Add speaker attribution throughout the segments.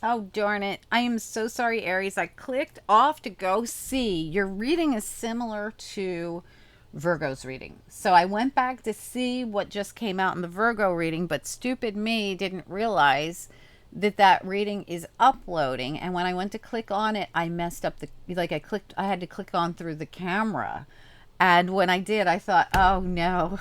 Speaker 1: Oh, darn it. I am so sorry, Aries. I clicked off to go see. Your reading is similar to Virgo's reading. So I went back to see what just came out in the Virgo reading, but stupid me didn't realize that that reading is uploading. And when I went to click on it, I messed up I had to click on through the camera. And when I did, I thought, oh no.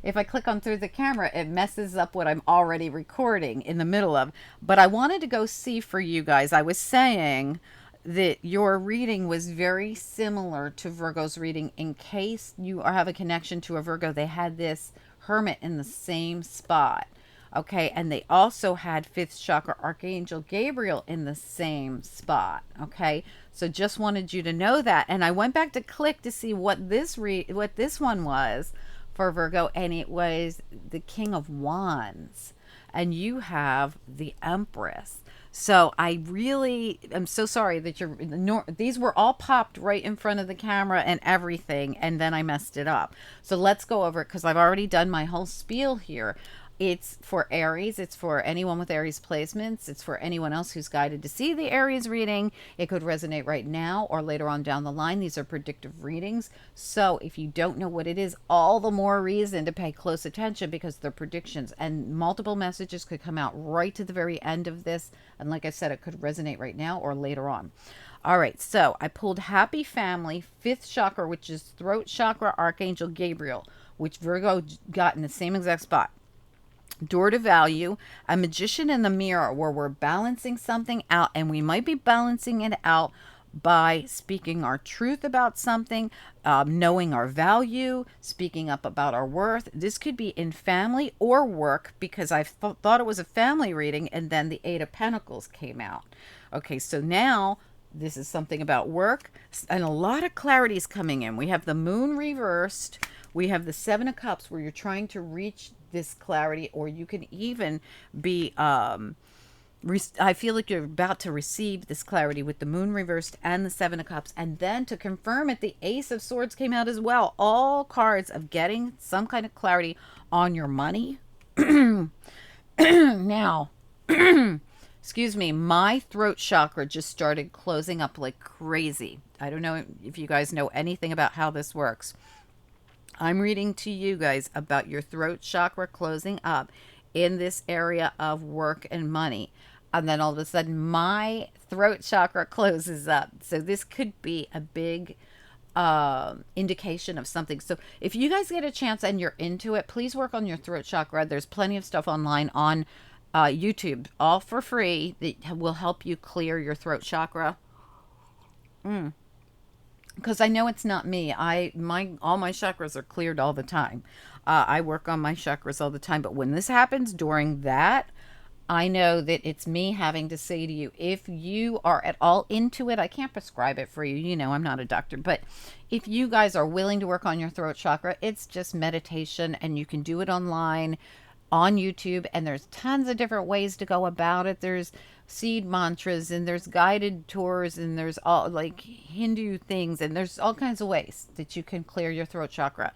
Speaker 1: If I click on through the camera, it messes up what I'm already recording in the middle of. But I wanted to go see for you guys. I was saying that your reading was very similar to Virgo's reading. In case you have a connection to a Virgo, they had this hermit in the same spot. Okay, and they also had fifth chakra Archangel Gabriel in the same spot. Okay, so just wanted you to know that. And I went back to click to see what what this one was for Virgo, and it was the King of Wands, and you have the Empress. So I really am so sorry that these were all popped right in front of the camera and everything, and then I messed it up. So let's go over it because I've already done my whole spiel here. It's for Aries. It's for anyone with Aries placements. It's for anyone else who's guided to see the Aries reading. It could resonate right now or later on down the line. These are predictive readings. So if you don't know what it is, all the more reason to pay close attention because they're predictions and multiple messages could come out right to the very end of this. And like I said, it could resonate right now or later on. All right, so I pulled Happy Family, fifth chakra, which is throat chakra, Archangel Gabriel, which Virgo got in the same exact spot. Door to Value, a magician in the mirror, where we're balancing something out, and we might be balancing it out by speaking our truth about something, knowing our value, speaking up about our worth. This could be in family or work because I thought it was a family reading, and then the Eight of Pentacles came out. Okay, so now this is something about work, and a lot of clarity is coming in. We have the Moon reversed. We have the Seven of Cups, where you're trying to reach this clarity, or you can even be I feel like you're about to receive this clarity with the Moon reversed and the Seven of Cups. And then to confirm it, the Ace of Swords came out as well. All cards of getting some kind of clarity on your money. Now, excuse me, my throat chakra just started closing up like crazy. I don't know if you guys know anything about how this works. I'm reading to you guys about your throat chakra closing up in this area of work and money. And then all of a sudden, my throat chakra closes up. So this could be a big indication of something. So if you guys get a chance and you're into it, please work on your throat chakra. There's plenty of stuff online on YouTube, all for free, that will help you clear your throat chakra. Because I know it's not me. My all my chakras are cleared all the time. I work on my chakras all the time, but when this happens during that, I know that it's me having to say to you, if you are at all into it, I can't prescribe it for you. You know, I'm not a doctor, but if you guys are willing to work on your throat chakra, it's just meditation and you can do it online on YouTube, and there's tons of different ways to go about it. There's seed mantras and there's guided tours and there's all like Hindu things, and there's all kinds of ways that you can clear your throat chakra.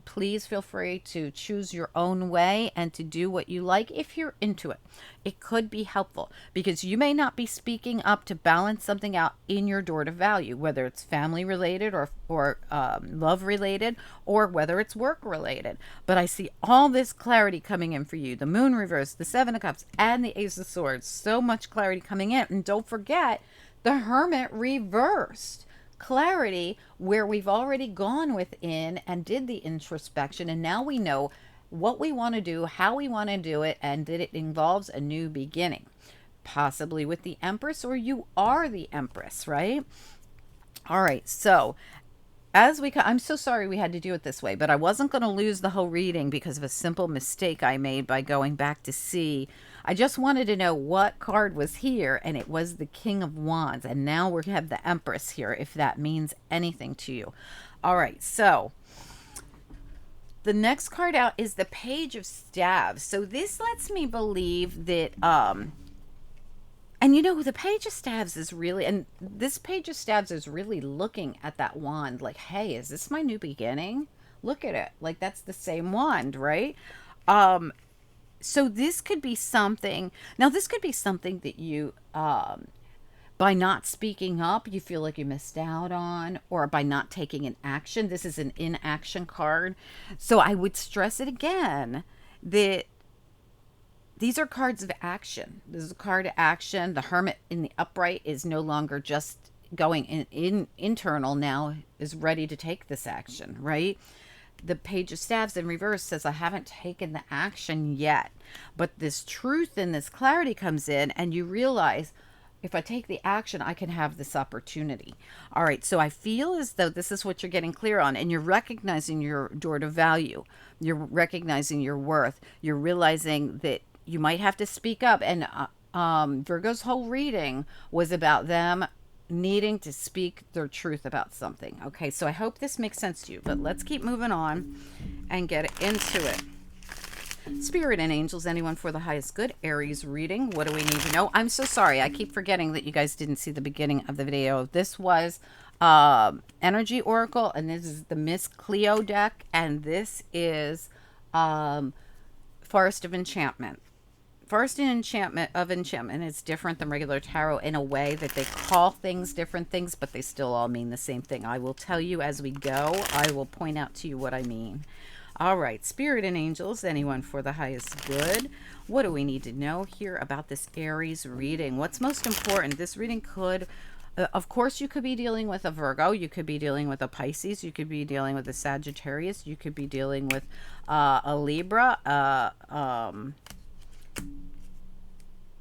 Speaker 1: Please feel free to choose your own way and to do what you like if you're into it. It could be helpful because you may not be speaking up to balance something out in your door to value, whether it's family related or love related, or whether it's work related. But I see all this clarity coming in for you. The Moon reverse, the Seven of Cups, and the Ace of Swords. So much clarity coming in. And don't forget the Hermit reversed. Clarity where we've already gone within and did the introspection, and now we know what we want to do, how we want to do it, and that it involves a new beginning, possibly with the Empress, or you are the Empress, right? All right, so I'm so sorry we had to do it this way, but I wasn't going to lose the whole reading because of a simple mistake I made by going back to see. I just wanted to know what card was here, and it was the King of Wands, and now we have the Empress here, if that means anything to you. All right, so the next card out is the Page of Staves. So this lets me believe that and you know, the Page of Staves is really, and this Page of Staves is really looking at that wand like, hey, is this my new beginning? Look at it. Like, that's the same wand, right? Um, So this could be something. Now, this could be something that you, by not speaking up, you feel like you missed out on, or by not taking an action. This is an inaction card. So I would stress it again that these are cards of action. This is a card of action. The Hermit in the upright is no longer just going in internal, now is ready to take this action, right? The Page of Staves in reverse says, I haven't taken the action yet. But this truth and this clarity comes in, and you realize, if I take the action, I can have this opportunity. All right, so I feel as though this is what you're getting clear on, and you're recognizing your door to value. You're recognizing your worth. You're realizing that you might have to speak up. And Virgo's whole reading was about them needing to speak their truth about something. Okay, so I hope this makes sense to you, but let's keep moving on and get into it. Spirit and angels, anyone for the highest good? Aries reading. What do we need to know? I'm so sorry. I keep forgetting that you guys didn't see the beginning of the video. This was Energy Oracle, and this is the Miss Cleo deck, and this is Forest of Enchantment. Forest and Enchantment is different than regular tarot in a way that they call things different things, but they still all mean the same thing. I will tell you as we go. I will point out to you what I mean. All right, Spirit and angels, anyone for the highest good? What do we need to know here about this Aries reading? What's most important? This reading could, of course, you could be dealing with a Virgo. You could be dealing with a Pisces. You could be dealing with a Sagittarius. You could be dealing with a Libra,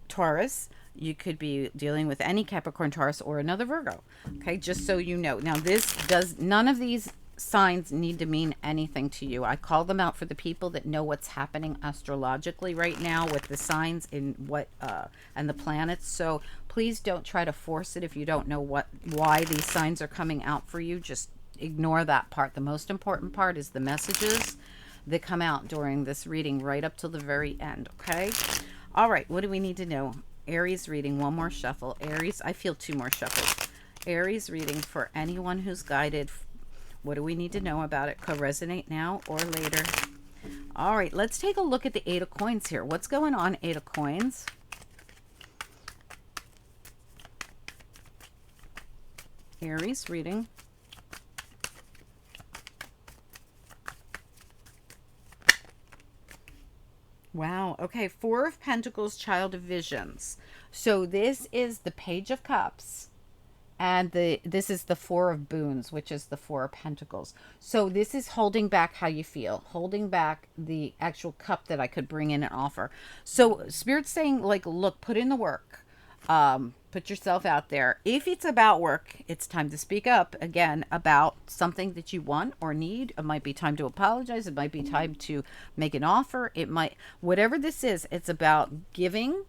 Speaker 1: Taurus. You could be dealing with any Capricorn, Taurus, or another Virgo. Okay, just so you know. Now, none of these signs need to mean anything to you. I call them out for the people that know what's happening astrologically right now with the signs in and the planets. So please don't try to force it if you don't know why these signs are coming out for you. Just ignore that part. The most important part is the messages that come out during this reading right up till the very end. Okay. All right, what do we need to know? Aries reading, one more shuffle. Aries, I feel two more shuffles. Aries reading for anyone who's guided. What do we need to know about it? Could resonate now or later. All right, let's take a look at the Eight of Coins here. What's going on, Eight of Coins? Aries reading. Wow. Okay. Four of Pentacles, Child of Visions. So this is the Page of Cups. And this is the Four of Boons, which is the Four of Pentacles. So this is holding back how you feel. Holding back the actual cup that I could bring in and offer. So Spirit's saying, like, look, put in the work. Put yourself out there. If it's about work, it's time to speak up again about something that you want or need. It might be time to apologize. It might be time to make an offer. It might, whatever this is, it's about giving,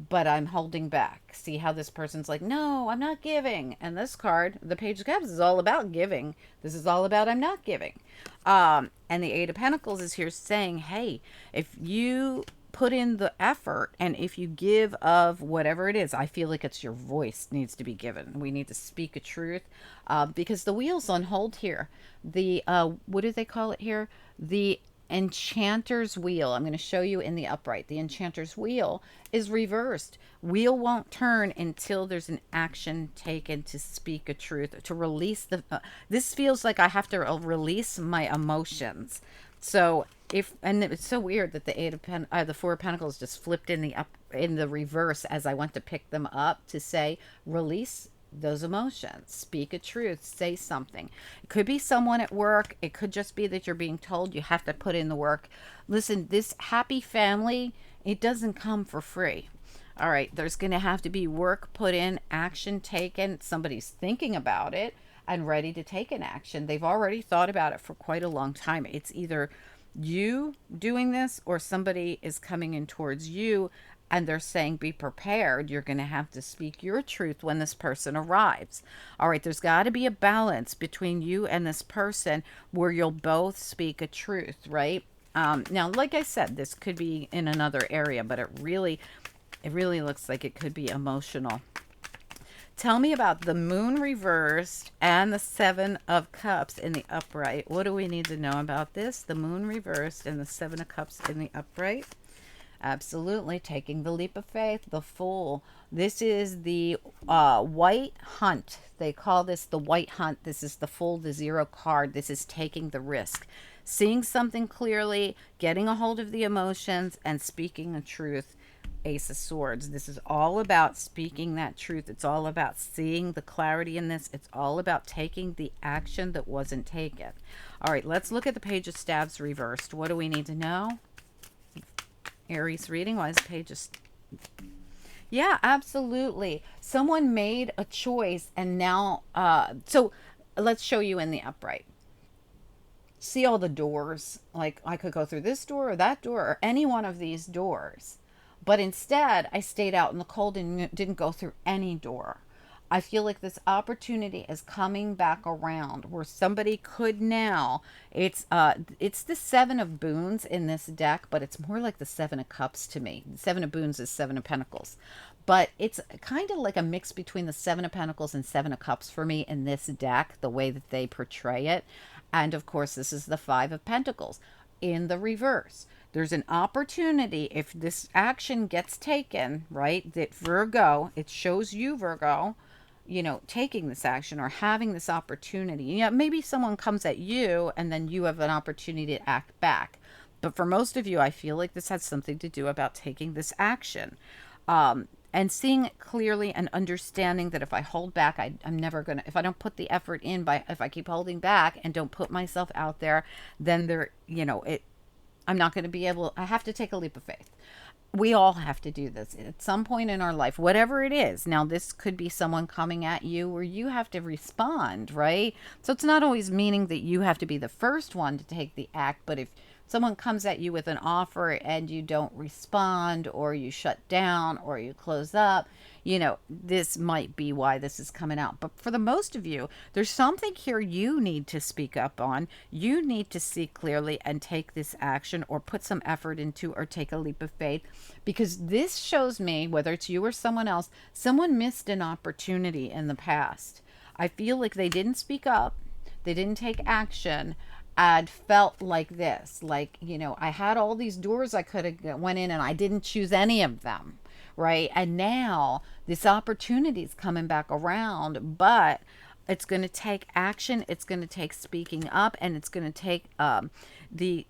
Speaker 1: but I'm holding back. See how this person's like, no, I'm not giving. And this card, the Page of Cups, is all about giving. This is all about I'm not giving. And the Eight of Pentacles is here saying, hey, if you put in the effort and if you give of whatever it is, I feel like it's your voice needs to be given. We need to speak a truth because the wheel's on hold here. The what do they call it here? The Enchanter's Wheel. I'm going to show you in the upright. The Enchanter's Wheel is reversed. Wheel won't turn until there's an action taken to speak a truth, to release the this feels like I have to release my emotions. So and it's so weird that the Four of Pentacles just flipped in the reverse as I went to pick them up to say release those emotions, speak a truth, say something. It could be someone at work. It could just be that you're being told you have to put in the work. Listen, this happy family, it doesn't come for free. All right, there's going to have to be work put in, action taken. Somebody's thinking about it and ready to take an action. They've already thought about it for quite a long time. It's either you doing this or somebody is coming in towards you and they're saying, be prepared. You're going to have to speak your truth when this person arrives. All right, there's got to be a balance between you and this person where you'll both speak a truth, right? Now, like I said, this could be in another area, but it really looks like it could be emotional. Tell me about the Moon reversed and the Seven of Cups in the upright. What do we need to know about this? The Moon reversed and the Seven of Cups in the upright. Absolutely. Taking the leap of faith, the fool. This is the white hunt. They call this the white hunt. This is the fool, the zero card. This is taking the risk. Seeing something clearly, getting a hold of the emotions, and speaking the truth. Ace of Swords. This is all about speaking that truth. It's all about seeing the clarity in this. It's all about taking the action that wasn't taken. All right, let's look at the Page of Staves reversed. What do we need to know? Aries reading. Why is the page just... Yeah, absolutely. Someone made a choice and now so let's show you in the upright. See all the doors? Like I could go through this door or that door or any one of these doors. But instead, I stayed out in the cold and didn't go through any door. I feel like this opportunity is coming back around where somebody could now. It's the 7 of Boons in this deck, but it's more like the 7 of Cups to me. The 7 of Boons is 7 of Pentacles, but it's kind of like a mix between the 7 of Pentacles and 7 of Cups for me in this deck, the way that they portray it. And of course, this is the 5 of Pentacles in the reverse. There's an opportunity if this action gets taken, right? That Virgo, it shows you, Virgo, taking this action or having this opportunity. Maybe someone comes at you and then you have an opportunity to act back. But for most of you, I feel like this has something to do about taking this action. And seeing it clearly and understanding that if I hold back, I'm never going to, if I don't put the effort in, if I keep holding back and don't put myself out there, then I'm not going to be able, I have to take a leap of faith. We all have to do this at some point in our life, whatever it is. Now, this could be someone coming at you where you have to respond, right? So it's not always meaning that you have to be the first one to take the act, but if someone comes at you with an offer and you don't respond or you shut down or you close up, this might be why this is coming out. But for the most of you, there's something here you need to speak up on. You need to see clearly and take this action or put some effort into or take a leap of faith, because this shows me, whether it's you or someone else, someone missed an opportunity in the past. I feel like they didn't speak up. They didn't take action. I'd felt like this, like, I had all these doors I could have went in and I didn't choose any of them, right? And now this opportunity is coming back around, but it's going to take action. It's going to take speaking up, and it's going to take the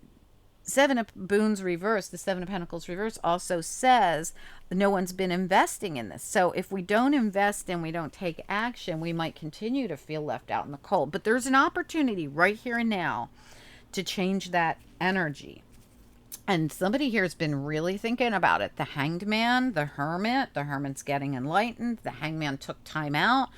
Speaker 1: 7 of Boons reverse, the 7 of Pentacles reverse also says no one's been investing in this. So if we don't invest and we don't take action, we might continue to feel left out in the cold. But there's an opportunity right here and now to change that energy. And somebody here has been really thinking about it. The Hanged Man, the Hermit's getting enlightened. The Hangman took time out,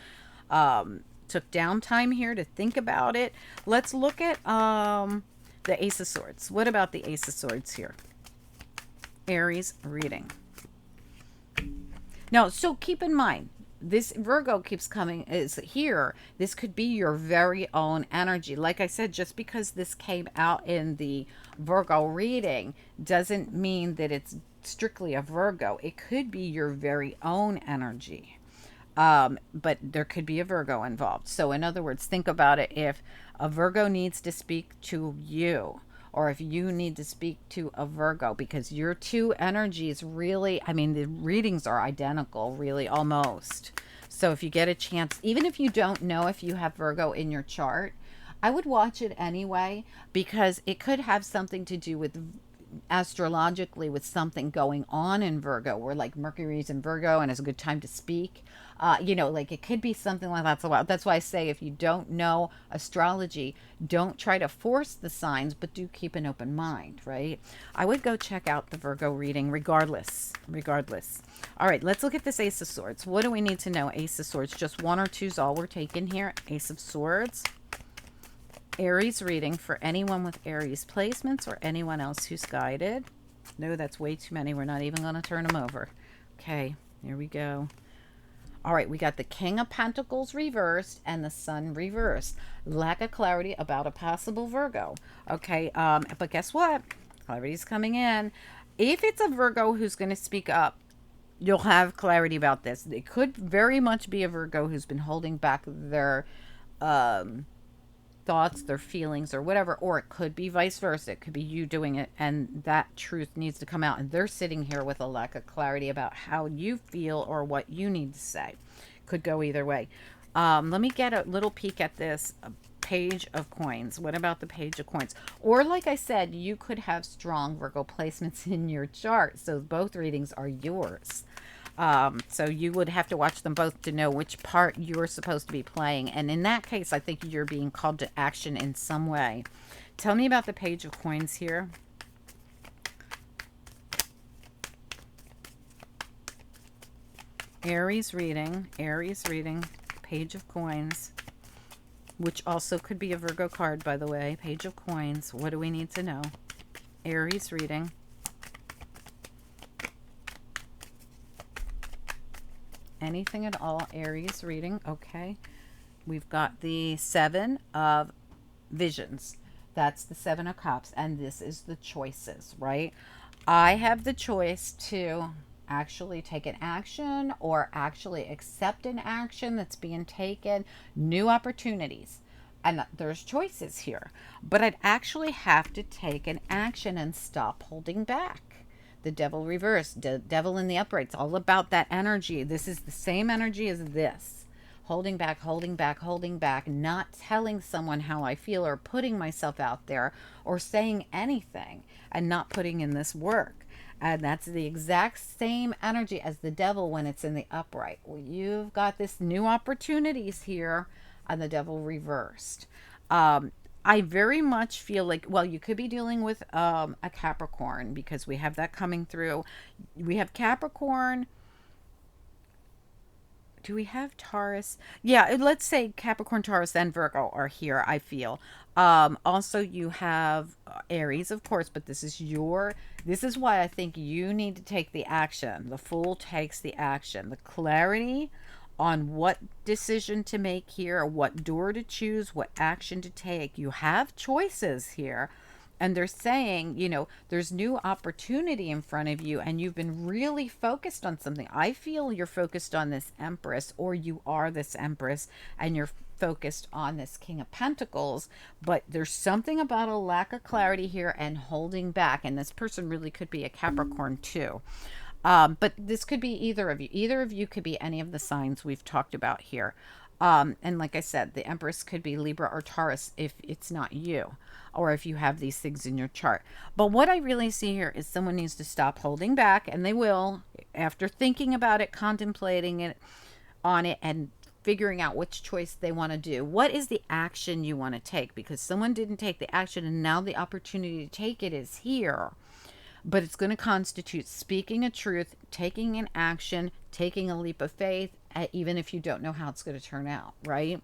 Speaker 1: took downtime here to think about it. Let's look at the Ace of Swords. What about the Ace of Swords here? Aries reading. Now, so keep in mind, this Virgo keeps coming is here. This could be your very own energy. Like I said, just because this came out in the Virgo reading doesn't mean that it's strictly a Virgo. It could be your very own energy. But there could be a Virgo involved. So in other words, think about it. If a Virgo needs to speak to you, or if you need to speak to a Virgo, because your two energies really, the readings are identical, really, almost. So if you get a chance, even if you don't know if you have Virgo in your chart, I would watch it anyway, because it could have something to do with astrologically with something going on in Virgo, where like Mercury's in Virgo and it's a good time to speak. Like it could be something like that. So that's why I say, if you don't know astrology, don't try to force the signs, but do keep an open mind, right? I would go check out the Virgo reading regardless. All right, let's look at this Ace of Swords. What do we need to know? Ace of Swords, just 1 or 2 is all we're taking here. Ace of Swords. Aries reading for anyone with Aries placements or anyone else who's guided. No, that's way too many. We're not even going to turn them over. Okay, here we go. All right, we got the King of Pentacles reversed and the Sun reversed. Lack of clarity about a possible Virgo. Okay, but guess what? Clarity's coming in. If it's a Virgo who's going to speak up, you'll have clarity about this. It could very much be a Virgo who's been holding back their thoughts, their feelings, or whatever. Or it could be vice versa. It could be you doing it, and that truth needs to come out. And they're sitting here with a lack of clarity about how you feel or what you need to say. Could go either way. Let me get a little peek at this page of coins. What about the page of coins? Or like I said, you could have strong Virgo placements in your chart. So both readings are yours. So you would have to watch them both to know which part you're supposed to be playing. And in that case, I think you're being called to action in some way. Tell me about the page of coins here. Aries reading, page of coins, which also could be a Virgo card, by the way. Page of coins. What do we need to know? Aries reading. Anything at all, Aries reading. Okay. We've got the 7 of visions. That's the 7 of cups. And this is the choices, right? I have the choice to actually take an action or actually accept an action that's being taken, new opportunities. And there's choices here. But I'd actually have to take an action and stop holding back. The devil reversed, devil in the upright. It's all about that energy. This is the same energy as this. Holding back, holding back, holding back, not telling someone how I feel or putting myself out there or saying anything and not putting in this work. And that's the exact same energy as the devil when it's in the upright. Well, you've got this new opportunities here and the devil reversed. I very much feel like, well, you could be dealing with a Capricorn because we have that coming through. We have Capricorn. Do we have Taurus? Yeah, let's say Capricorn, Taurus, and Virgo are here, I feel. Also, you have Aries, of course, but this is why I think you need to take the action. The Fool takes the action. The clarity on what decision to make here, what door to choose, what action to take. You have choices here. And they're saying, there's new opportunity in front of you and you've been really focused on something. I feel you're focused on this Empress, or you are this Empress and you're focused on this King of Pentacles, but there's something about a lack of clarity here and holding back. And this person really could be a Capricorn too. But this could be either of you. Either of you could be any of the signs we've talked about here. And like I said, the Empress could be Libra or Taurus if it's not you, or if you have these things in your chart. But what I really see here is someone needs to stop holding back, and they will, after thinking about it, contemplating it on it, and figuring out which choice they want to do. What is the action you want to take? Because someone didn't take the action, and now the opportunity to take it is here. But it's going to constitute speaking a truth, taking an action, taking a leap of faith, even if you don't know how it's going to turn out, right?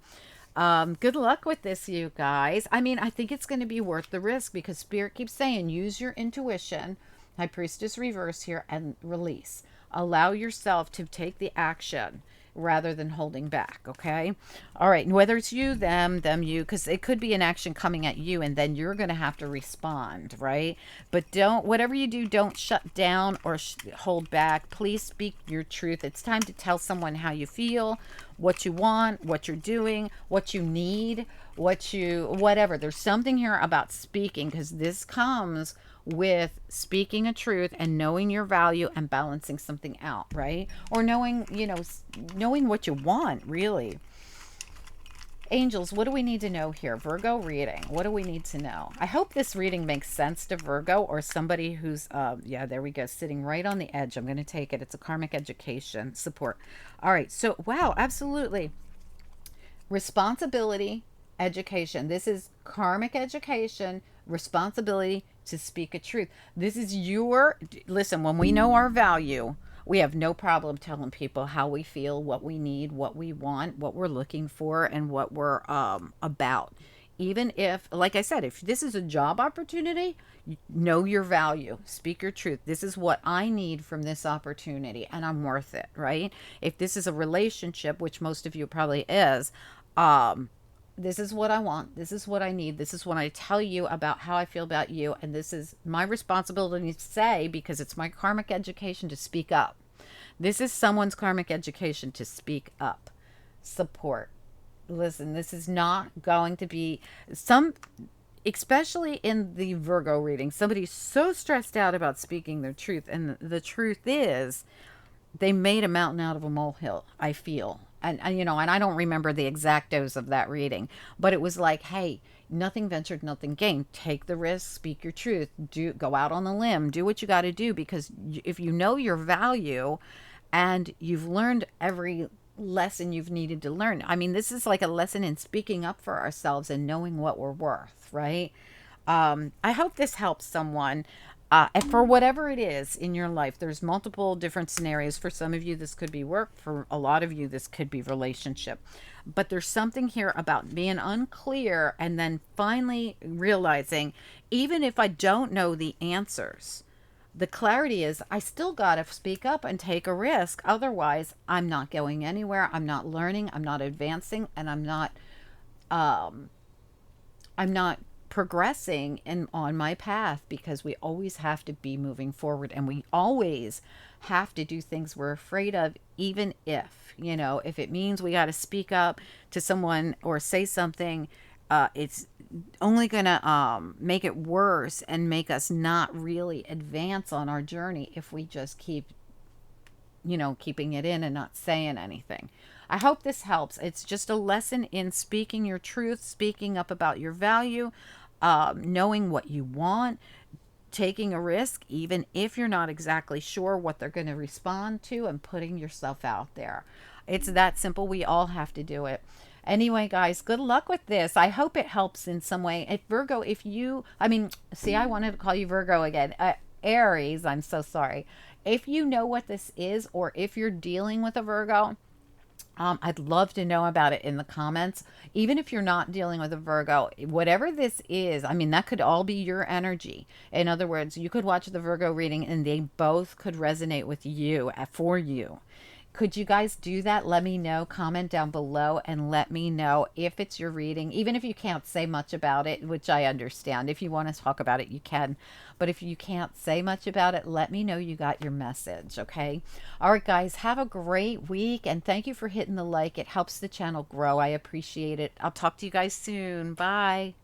Speaker 1: Good luck with this, you guys. I mean, I think it's going to be worth the risk because Spirit keeps saying, use your intuition, High Priestess reverse here, and release. Allow yourself to take the action rather than holding back, okay? All right, and whether it's you, them, you, because it could be an action coming at you and then you're going to have to respond, right? But whatever you do, don't shut down or hold back. Please speak your truth. It's time to tell someone how you feel, what you want, what you're doing, what you need, whatever. There's something here about speaking, because this comes with speaking a truth and knowing your value and balancing something out, right? Or knowing what you want, really. Angels, what do we need to know here? Virgo reading. What do we need to know? I hope this reading makes sense to Virgo or somebody who's, yeah, there we go, sitting right on the edge. I'm going to take it. It's a karmic education support. All right. So, wow, absolutely. Responsibility, education. This is karmic education, responsibility to speak a truth. This is listen, when we know our value, we have no problem telling people how we feel, what we need, what we want, what we're looking for, and what we're about. Even if, like I said, if this is a job opportunity, know your value, speak your truth. This is what I need from this opportunity, and I'm worth it, right? If this is a relationship, which most of you probably is, this is what I want. This is what I need. This is what I tell you about how I feel about you. And this is my responsibility to say, because it's my karmic education to speak up. This is someone's karmic education to speak up, support, listen, this is not going to be some, especially in the Virgo reading. Somebody's so stressed out about speaking their truth. And the truth is, they made a mountain out of a molehill, I feel. And you know, and I don't remember the exact dose of that reading, but it was like, hey, nothing ventured, nothing gained. Take the risk, speak your truth, do go out on the limb, do what you got to do, because if you know your value and you've learned every lesson you've needed to learn. I mean, this is like a lesson in speaking up for ourselves and knowing what we're worth, right? I hope this helps someone. And for whatever it is in your life, there's multiple different scenarios. For some of you, this could be work. For a lot of you, this could be relationship. But there's something here about being unclear and then finally realizing, even if I don't know the answers, the clarity is I still got to speak up and take a risk. Otherwise, I'm not going anywhere. I'm not learning. I'm not advancing. And um, I'm not progressing in on my path, because we always have to be moving forward, and we always have to do things we're afraid of, even if, you know, if it means we got to speak up to someone or say something, it's only gonna make it worse and make us not really advance on our journey if we just keep, you know, keeping it in and not saying anything. I hope this helps. It's just a lesson in speaking your truth, speaking up about your value, knowing what you want, taking a risk, even if you're not exactly sure what they're going to respond to, and putting yourself out there. It's that simple. We all have to do it. Anyway, guys, good luck with this. I hope it helps in some way. If Virgo, if you, I mean, see, I wanted to call you Virgo again. Aries, I'm so sorry. If you know what this is, or if you're dealing with a Virgo, I'd love to know about it in the comments. Even if you're not dealing with a Virgo, whatever this is, I mean, that could all be your energy. In other words, you could watch the Virgo reading and they both could resonate with you, for you. Could you guys do that? Let me know. Comment down below and let me know if it's your reading. Even if you can't say much about it, which I understand. If you want to talk about it, you can. But if you can't say much about it, let me know you got your message, okay? All right, guys, have a great week. And thank you for hitting the like. It helps the channel grow. I appreciate it. I'll talk to you guys soon. Bye.